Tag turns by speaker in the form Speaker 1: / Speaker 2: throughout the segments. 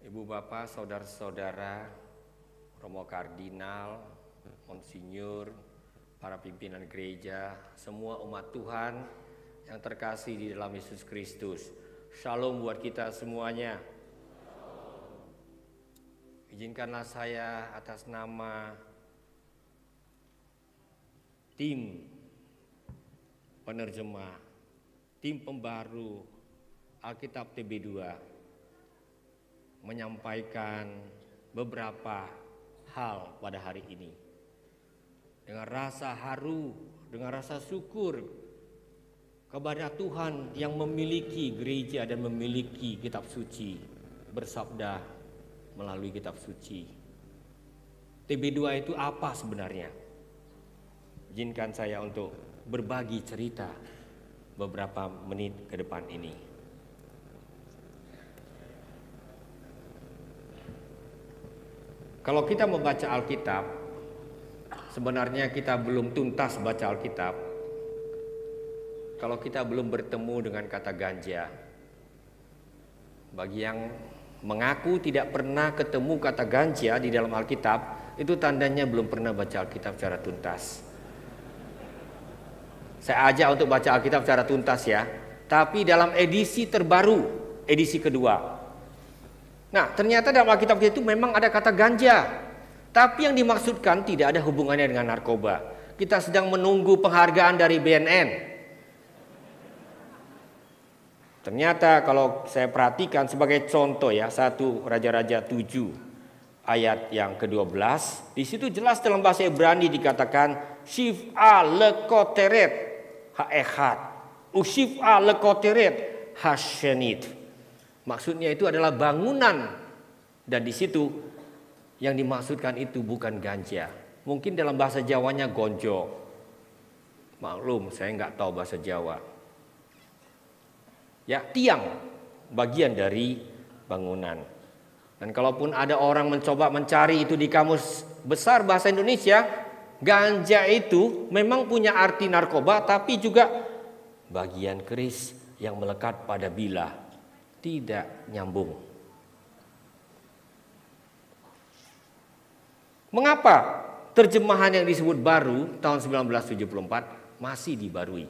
Speaker 1: Ibu Bapak, saudara-saudara, Romo Kardinal, Monsinyur, para pimpinan gereja, semua umat Tuhan yang terkasih di dalam Yesus Kristus. Shalom buat kita semuanya. Izinkanlah saya atas nama tim penerjemah, tim pembaru Alkitab TB2 menyampaikan beberapa hal pada hari ini. Dengan rasa haru, dengan rasa syukur kepada Tuhan yang memiliki gereja dan memiliki kitab suci, bersabda melalui kitab suci. TB2 itu apa sebenarnya? Izinkan saya untuk berbagi cerita beberapa menit ke depan ini. Kalau kita membaca Alkitab, sebenarnya kita belum tuntas baca Alkitab kalau kita belum bertemu dengan kata ganja. Bagi yang mengaku tidak pernah ketemu kata ganja di dalam Alkitab, itu tandanya belum pernah baca Alkitab secara tuntas. Saya ajak untuk baca Alkitab secara tuntas ya, tapi dalam edisi terbaru, edisi kedua. Nah, ternyata dalam Alkitab itu memang ada kata ganja, tapi yang dimaksudkan tidak ada hubungannya dengan narkoba. Kita sedang menunggu penghargaan dari BNN. Ternyata kalau saya perhatikan sebagai contoh ya, 1 Raja-Raja 7 ayat yang ke-12, di situ jelas dalam bahasa Ibrani dikatakan Shiv'a lekoteret ha'echad, Ushiv'a lekoteret hashenit. Maksudnya itu adalah bangunan, dan di situ yang dimaksudkan itu bukan ganja. Mungkin dalam bahasa Jawanya gonjo. Maklum, saya nggak tahu bahasa Jawa. Ya, tiang, bagian dari bangunan. Dan kalaupun ada orang mencoba mencari itu di kamus besar bahasa Indonesia, ganja itu memang punya arti narkoba, tapi juga bagian keris yang melekat pada bilah. Tidak nyambung. Mengapa terjemahan yang disebut baru tahun 1974 masih dibarui?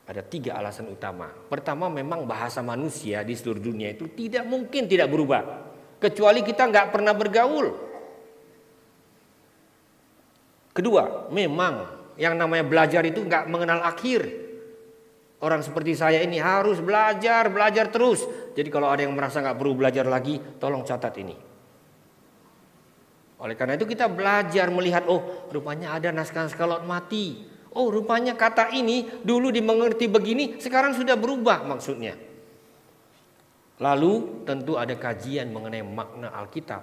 Speaker 1: Ada 3 alasan utama. Pertama, memang bahasa manusia di seluruh dunia itu tidak mungkin tidak berubah, kecuali kita nggak pernah bergaul. Kedua, memang yang namanya belajar itu nggak mengenal akhir. Orang seperti saya ini harus belajar terus. Jadi kalau ada yang merasa nggak perlu belajar lagi, tolong catat ini. Oleh karena itu kita belajar melihat, oh rupanya ada naskah-naskah laut mati. Oh rupanya kata ini dulu dimengerti begini, sekarang sudah berubah maksudnya. Lalu tentu ada kajian mengenai makna Alkitab,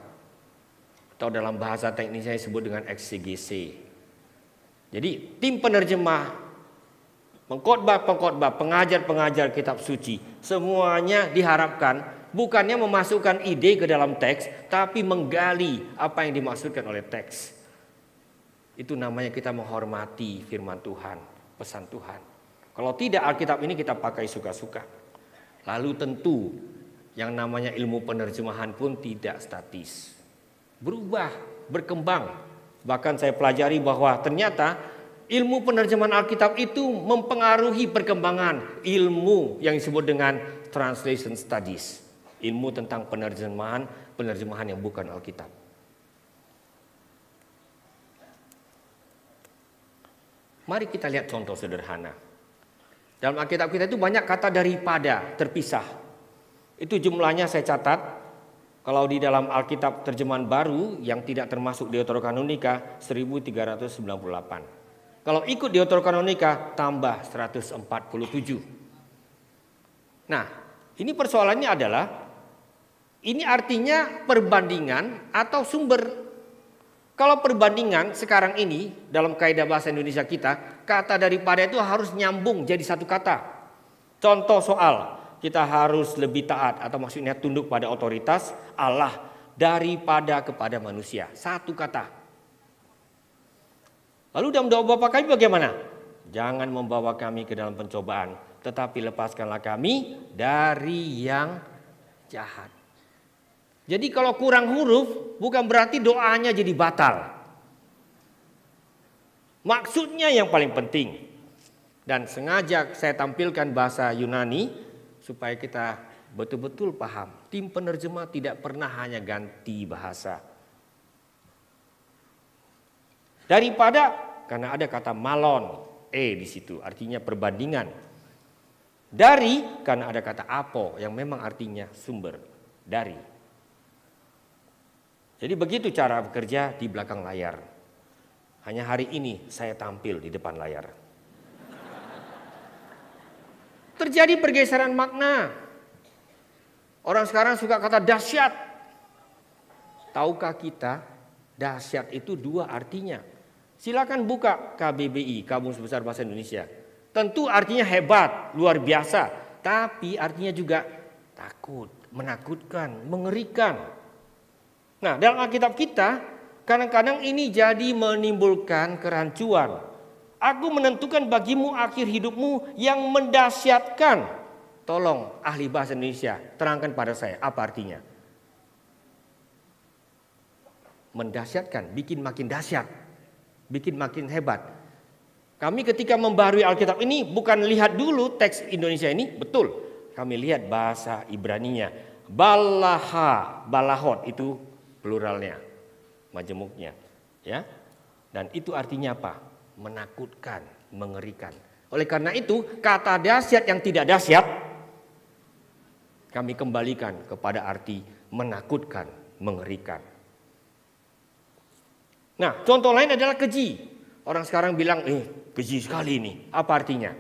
Speaker 1: atau dalam bahasa teknisnya disebut dengan eksegese. Jadi tim penerjemah, pengkhotbah, pengajar-pengajar kitab suci, semuanya diharapkan bukannya memasukkan ide ke dalam teks, tapi menggali apa yang dimaksudkan oleh teks. Itu namanya kita menghormati firman Tuhan, pesan Tuhan. Kalau tidak, Alkitab ini kita pakai suka-suka. Lalu tentu yang namanya ilmu penerjemahan pun tidak statis, berubah, berkembang. Bahkan saya pelajari bahwa ternyata ilmu penerjemahan Alkitab itu mempengaruhi perkembangan ilmu yang disebut dengan translation studies. Ilmu tentang penerjemahan yang bukan Alkitab. Mari kita lihat contoh sederhana. Dalam Alkitab kita itu banyak kata daripada terpisah. Itu jumlahnya saya catat. Kalau di dalam Alkitab terjemahan baru yang tidak termasuk Deuterokanonika 1398. Kalau ikut Deuterokanonika tambah 147. Nah, ini persoalannya adalah, ini artinya perbandingan atau sumber. Kalau perbandingan sekarang ini dalam kaidah bahasa Indonesia kita, kata daripada itu harus nyambung jadi satu kata. Contoh soal, kita harus lebih taat atau maksudnya tunduk pada otoritas Allah daripada kepada manusia. Satu kata. Lalu dalam doa Bapa kami bagaimana? Jangan membawa kami ke dalam pencobaan, tetapi lepaskanlah kami dari yang jahat. Jadi kalau kurang huruf bukan berarti doanya jadi batal. Maksudnya yang paling penting. Dan sengaja saya tampilkan bahasa Yunani supaya kita betul-betul paham. Tim penerjemah tidak pernah hanya ganti bahasa. Daripada, karena ada kata malon, di situ artinya perbandingan. Dari, karena ada kata apo yang memang artinya sumber, dari. Jadi begitu cara bekerja di belakang layar. Hanya hari ini saya tampil di depan layar. Terjadi pergeseran makna. Orang sekarang suka kata dahsyat. Tahukah kita dahsyat itu dua artinya? Silakan buka KBBI, Kamus Besar Bahasa Indonesia. Tentu artinya hebat, luar biasa. Tapi artinya juga takut, menakutkan, mengerikan. Nah, dalam Alkitab kita kadang-kadang ini jadi menimbulkan kerancuan. Aku menentukan bagimu akhir hidupmu yang mendahsyatkan. Tolong ahli bahasa Indonesia terangkan pada saya apa artinya. Mendahsyatkan, bikin makin dahsyat, bikin makin hebat. Kami ketika membaharui Alkitab ini bukan lihat dulu teks Indonesia ini, betul. Kami lihat bahasa Ibraninya. Balahot itu pluralnya, majemuknya, ya. Dan itu artinya apa? Menakutkan, mengerikan. Oleh karena itu, kata dahsyat yang tidak dahsyat kami kembalikan kepada arti menakutkan, mengerikan. Nah, contoh lain adalah keji. Orang sekarang bilang, keji sekali ini. Apa artinya?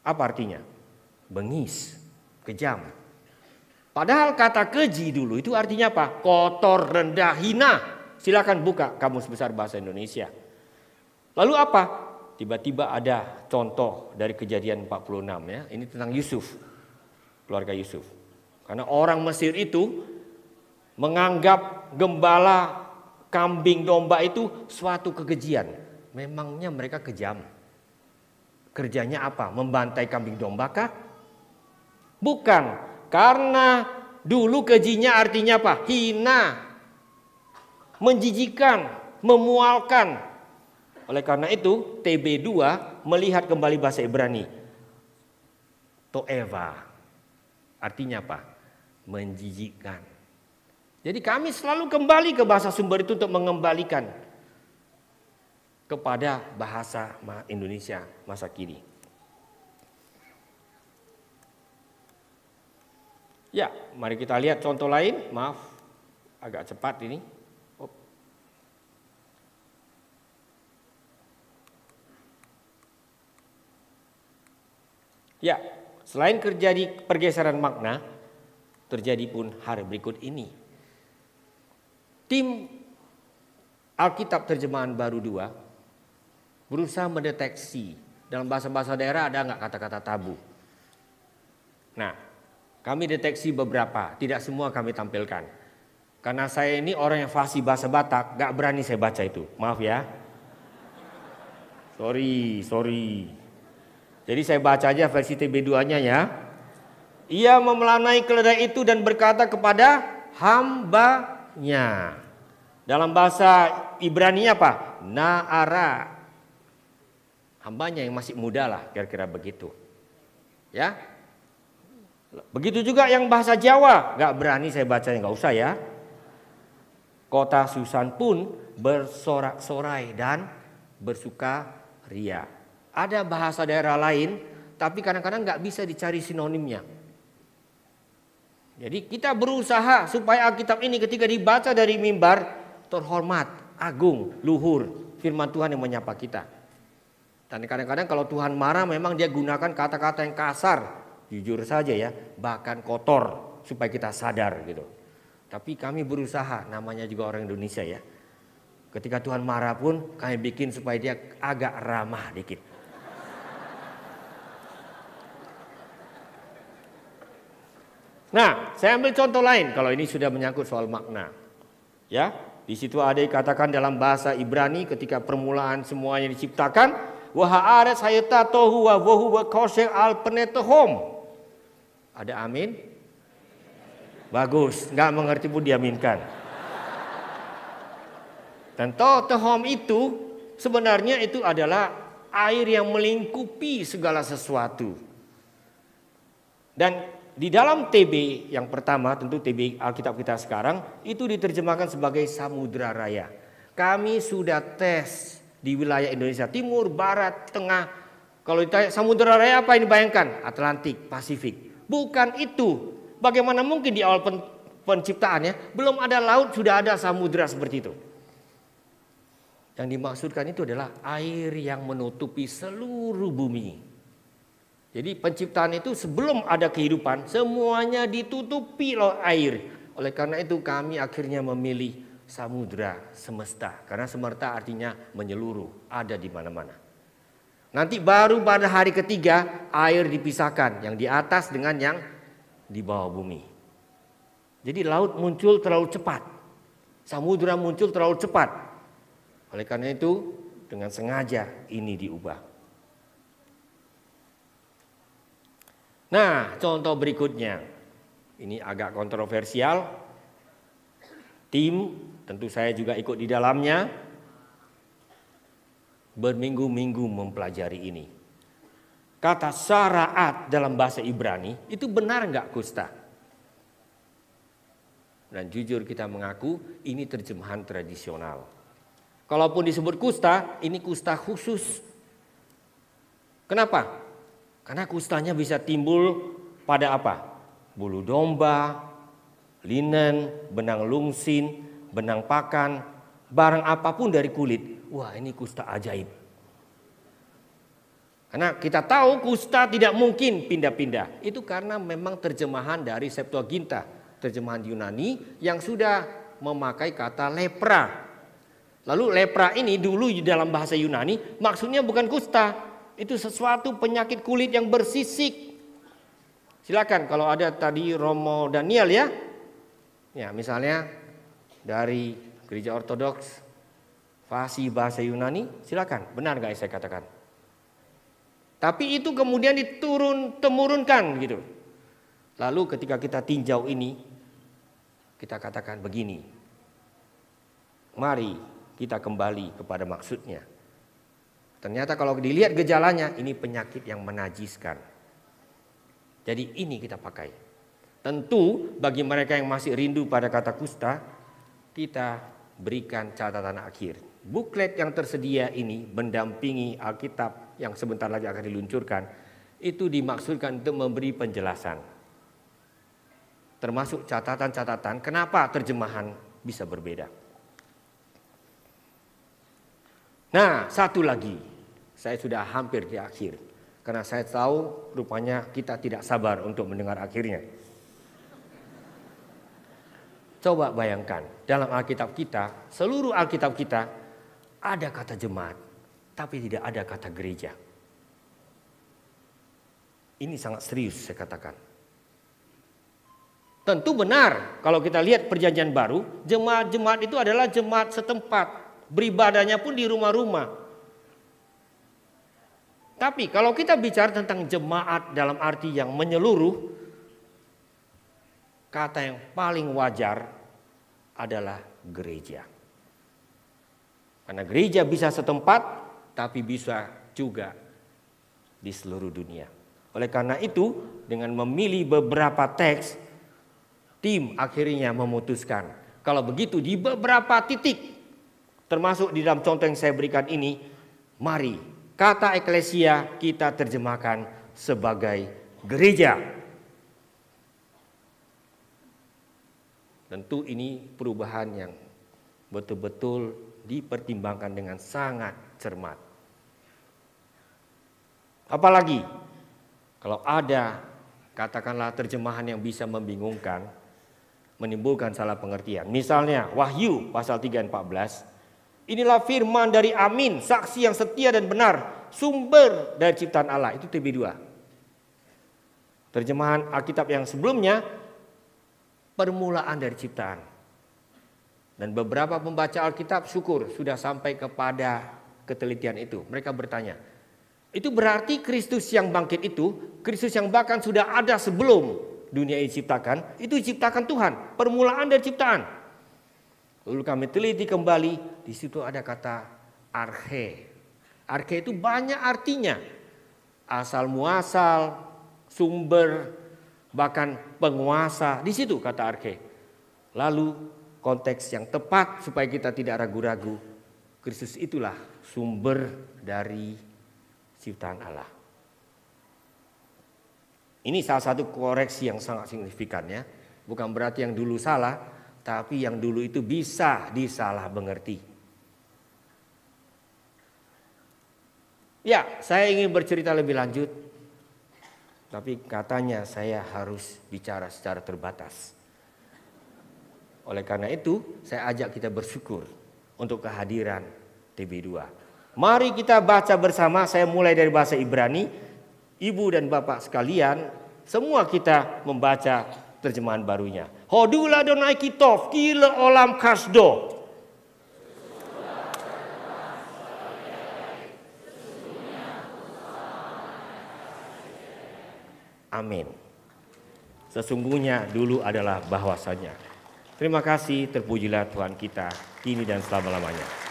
Speaker 1: Apa artinya? Bengis, kejam. Padahal kata keji dulu itu artinya apa? Kotor, rendah, hina. Silakan buka Kamus Besar Bahasa Indonesia. Lalu apa? Tiba-tiba ada contoh dari Kejadian 46 ya. Ini tentang Yusuf, keluarga Yusuf. Karena orang Mesir itu menganggap gembala kambing domba itu suatu kekejian. Memangnya mereka kejam. Kerjanya apa? Membantai kambing domba kah? Bukan. Karena dulu kejinya artinya apa? Hina, menjijikan, memualkan. Oleh karena itu TB2 melihat kembali bahasa Ibrani. Toeva. Artinya apa? Menjijikkan. Jadi kami selalu kembali ke bahasa sumber itu untuk mengembalikan kepada bahasa Indonesia masa kini. Ya, mari kita lihat contoh lain. Maaf, agak cepat ini. Ya, selain terjadi pergeseran makna, terjadi pun hal berikut ini. Tim Alkitab Terjemahan Baru 2 berusaha mendeteksi dalam bahasa-bahasa daerah ada nggak kata-kata tabu. Nah, kami deteksi beberapa, tidak semua kami tampilkan. Karena saya ini orang yang fasih bahasa Batak, nggak berani saya baca itu. Maaf ya. Sorry. Jadi saya baca aja versi TB2-nya ya. Ia memelanai keledai itu dan berkata kepada hambanya. Dalam bahasa Ibrani apa? Naara. Hambanya yang masih muda lah, kira-kira begitu. Ya. Begitu juga yang bahasa Jawa, gak berani saya bacanya, gak usah ya. Kota Susan pun bersorak-sorai dan bersukaria. Ada bahasa daerah lain, tapi kadang-kadang gak bisa dicari sinonimnya. Jadi kita berusaha supaya Alkitab ini ketika dibaca dari mimbar terhormat, agung, luhur, firman Tuhan yang menyapa kita. Dan kadang-kadang kalau Tuhan marah memang dia gunakan kata-kata yang kasar, jujur saja ya, bahkan kotor supaya kita sadar gitu. Tapi kami berusaha, namanya juga orang Indonesia ya. Ketika Tuhan marah pun kami bikin supaya dia agak ramah dikit. Nah, saya ambil contoh lain kalau ini sudah menyangkut soal makna. Ya, di situ ada dikatakan dalam bahasa Ibrani ketika permulaan semuanya diciptakan, wa ha'aretz hayata tohu wa wohu wa kosher al penetohom. Ada amin? Bagus, nggak mengerti pun diaminkan. Dan totohom itu sebenarnya itu adalah air yang melingkupi segala sesuatu. Dan di dalam TB yang pertama, tentu TB Alkitab kita sekarang, itu diterjemahkan sebagai Samudra Raya. Kami sudah tes di wilayah Indonesia Timur, Barat, Tengah. Kalau ditanya Samudra Raya apa yang dibayangkan? Atlantik, Pasifik. Bukan itu. Bagaimana mungkin di awal penciptaannya belum ada laut, sudah ada samudra seperti itu. Yang dimaksudkan itu adalah air yang menutupi seluruh bumi. Jadi penciptaan itu sebelum ada kehidupan semuanya ditutupi oleh air. Oleh karena itu kami akhirnya memilih samudra semesta. Karena semesta artinya menyeluruh, ada di mana-mana. Nanti baru pada hari ketiga air dipisahkan, yang di atas dengan yang di bawah bumi. Jadi laut muncul terlalu cepat. Samudra muncul terlalu cepat. Oleh karena itu dengan sengaja ini diubah. Nah, contoh berikutnya. Ini agak kontroversial. Tim, tentu saya juga ikut di dalamnya. Berminggu-minggu mempelajari ini. Kata syaraat dalam bahasa Ibrani itu benar nggak kusta? Dan jujur kita mengaku ini terjemahan tradisional. Kalaupun disebut kusta, ini kusta khusus. Kenapa? Karena kustanya bisa timbul pada apa? Bulu domba, linen, benang lungsin, benang pakan, barang apapun dari kulit. Wah, ini kusta ajaib. Karena kita tahu kusta tidak mungkin pindah-pindah. Itu karena memang terjemahan dari Septuaginta, terjemahan Yunani yang sudah memakai kata lepra. Lalu lepra ini dulu di dalam bahasa Yunani maksudnya bukan kusta. Itu sesuatu penyakit kulit yang bersisik. Silakan kalau ada tadi Romo Daniel ya. Ya, misalnya dari gereja Ortodoks, fasih bahasa Yunani, silakan. Benar nggak saya katakan? Tapi itu kemudian temurunkan gitu. Lalu ketika kita tinjau ini, kita katakan begini. Mari kita kembali kepada maksudnya. Ternyata kalau dilihat gejalanya, ini penyakit yang menajiskan. Jadi ini kita pakai. Tentu bagi mereka yang masih rindu pada kata kusta, kita berikan catatan akhir. Buklet yang tersedia ini mendampingi Alkitab yang sebentar lagi akan diluncurkan, itu dimaksudkan untuk memberi penjelasan. Termasuk catatan-catatan kenapa terjemahan bisa berbeda. Nah, satu lagi, saya sudah hampir di akhir. Karena saya tahu rupanya kita tidak sabar untuk mendengar akhirnya. Coba bayangkan, dalam Alkitab kita, seluruh Alkitab kita, ada kata jemaat, tapi tidak ada kata gereja. Ini sangat serius saya katakan. Tentu benar kalau kita lihat perjanjian baru, jemaat-jemaat itu adalah jemaat setempat. Beribadahnya pun di rumah-rumah. Tapi kalau kita bicara tentang jemaat dalam arti yang menyeluruh, kata yang paling wajar adalah gereja. Karena gereja bisa setempat, tapi bisa juga di seluruh dunia. Oleh karena itu, dengan memilih beberapa teks, tim akhirnya memutuskan. Kalau begitu di beberapa titik, termasuk di dalam contoh yang saya berikan ini, mari kata eklesia kita terjemahkan sebagai gereja. Tentu ini perubahan yang betul-betul dipertimbangkan dengan sangat cermat. Apalagi kalau ada katakanlah terjemahan yang bisa membingungkan, menimbulkan salah pengertian. Misalnya Wahyu pasal 3 dan 14, inilah firman dari Amin, saksi yang setia dan benar, sumber dari ciptaan Allah. Itu TB2. Terjemahan Alkitab yang sebelumnya, permulaan dari ciptaan. Dan beberapa pembaca Alkitab syukur sudah sampai kepada ketelitian itu. Mereka bertanya, itu berarti Kristus yang bangkit itu, Kristus yang bahkan sudah ada sebelum dunia ini diciptakan, itu diciptakan Tuhan, permulaan dari ciptaan. Lalu kami teliti kembali, di situ ada kata arche. Arche itu banyak artinya. Asal muasal, sumber, bahkan penguasa. Di situ kata arche. Lalu konteks yang tepat supaya kita tidak ragu-ragu. Kristus itulah sumber dari ciptaan Allah. Ini salah satu koreksi yang sangat signifikan ya. Bukan berarti yang dulu salah, tapi yang dulu itu bisa disalah mengerti. Ya, saya ingin bercerita lebih lanjut. Tapi katanya saya harus bicara secara terbatas. Oleh karena itu, saya ajak kita bersyukur untuk kehadiran TB2. Mari kita baca bersama, saya mulai dari bahasa Ibrani. Ibu dan bapak sekalian, semua kita membaca terjemahan barunya. Hodul Adonai Kitov, kila olam kasdo. Amin. Sesungguhnya dulu adalah bahwasanya. Terima kasih, terpujilah Tuhan kita, kini dan selama-lamanya.